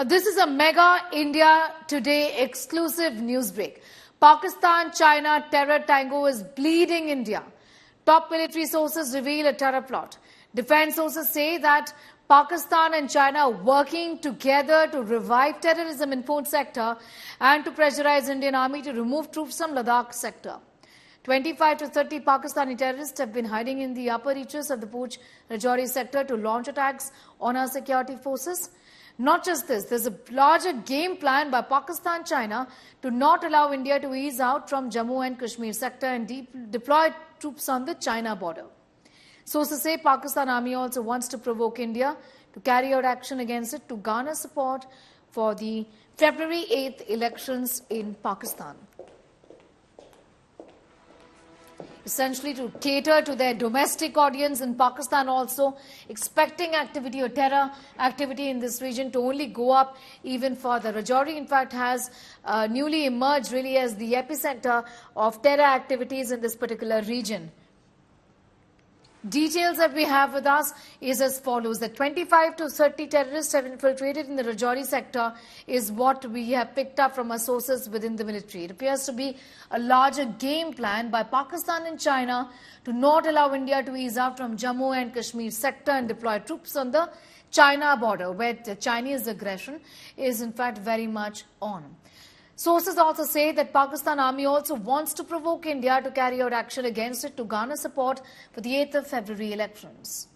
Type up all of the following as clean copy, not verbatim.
This is a mega India Today exclusive news break. Pakistan-China terror tango is bleeding India. Top military sources reveal a terror plot. Defense sources say that Pakistan and China are working together to revive terrorism in Poonch sector and to pressurize Indian army to remove troops from Ladakh sector. 25 to 30 Pakistani terrorists have been hiding in the upper reaches of the Poonch Rajouri sector to launch attacks on our security forces. Not just this, there's a larger game plan by Pakistan-China to not allow India to ease out from Jammu and Kashmir sector and deploy troops on the China border. Sources say Pakistan army also wants to provoke India to carry out action against it to garner support for the February 8th elections in Pakistan. Essentially to cater to their domestic audience in Pakistan, also expecting activity or terror activity in this region to only go up even further. Rajouri, in fact, has newly emerged really as the epicenter of terror activities in this particular region. Details that we have with us is as follows. That 25 to 30 terrorists have infiltrated in the Rajouri sector is what we have picked up from our sources within the military. It appears to be a larger game plan by Pakistan and China to not allow India to ease out from Jammu and Kashmir sector and deploy troops on the China border, where the Chinese aggression is in fact very much on. Sources also say that Pakistan army also wants to provoke India to carry out action against it to garner support for the 8th of February elections.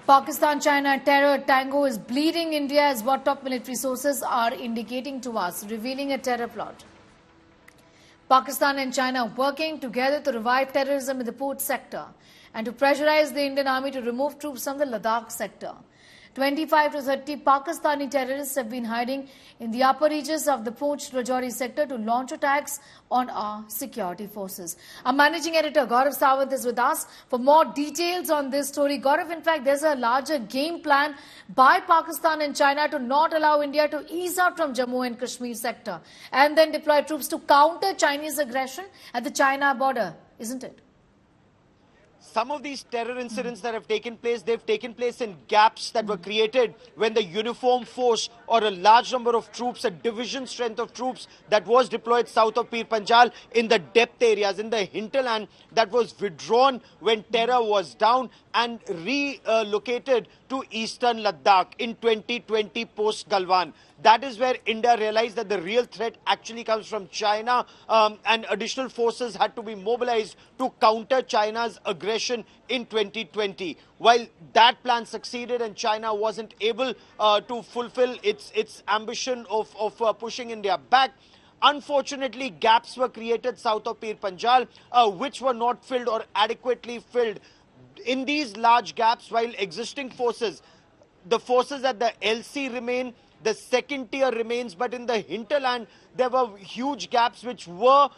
Pakistan-China terror tango is bleeding India is what top military sources are indicating to us, revealing a terror plot. Pakistan and China working together to revive terrorism in the Poonch sector and to pressurize the Indian army to remove troops from the Ladakh sector. 25 to 30 Pakistani terrorists have been hiding in the upper reaches of the Poonch Rajouri sector to launch attacks on our security forces. Our managing editor Gaurav Sawant is with us for more details on this story. Gaurav, in fact, there's a larger game plan by Pakistan and China to not allow India to ease out from Jammu and Kashmir sector and then deploy troops to counter Chinese aggression at the China border, isn't it? Some of these terror incidents that have taken place, they've taken place in gaps that were created when the uniform force or a large number of troops, a division strength of troops that was deployed south of Pir Panjal in the depth areas, in the hinterland, that was withdrawn when terror was down and relocated to eastern Ladakh in 2020 post-Galwan. That is where India realized that the real threat actually comes from China, and additional forces had to be mobilized to counter China's aggression in 2020. While that plan succeeded and China wasn't able to fulfill its ambition of pushing India back, unfortunately, gaps were created south of Pir Panjal, which were not filled or adequately filled. In these large gaps, while existing forces, the forces at the LC remain, the second tier remains, but in the hinterland, there were huge gaps which were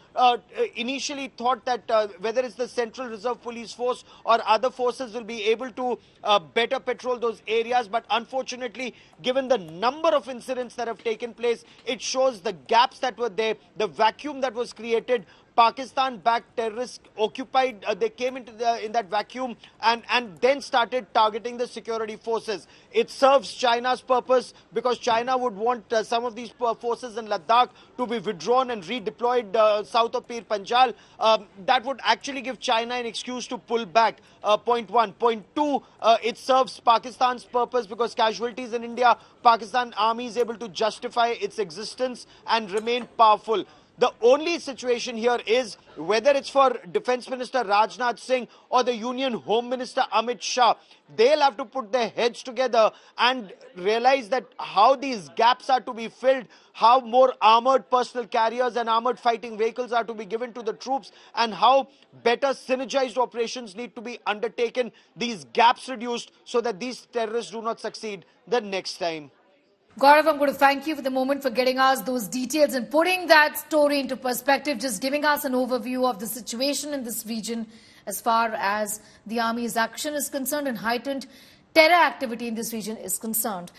initially thought that whether it's the Central Reserve Police Force or other forces will be able to better patrol those areas. But unfortunately, given the number of incidents that have taken place, it shows the gaps that were there, the vacuum that was created. Pakistan-backed terrorists occupied, they came into in that vacuum and then started targeting the security forces. It serves China's purpose because China would want some of these forces in Ladakh to be withdrawn and redeployed south of Pir Panjal. That would actually give China an excuse to pull back, point one. Point two, it serves Pakistan's purpose because casualties in India, Pakistan army is able to justify its existence and remain powerful. The only situation here is whether it's for Defense Minister Rajnath Singh or the Union Home Minister Amit Shah, they'll have to put their heads together and realize that how these gaps are to be filled, how more armored personal carriers and armored fighting vehicles are to be given to the troops, and how better synergized operations need to be undertaken, these gaps reduced so that these terrorists do not succeed the next time. Gaurav, I'm going to thank you for the moment for getting us those details and putting that story into perspective, just giving us an overview of the situation in this region as far as the army's action is concerned and heightened terror activity in this region is concerned.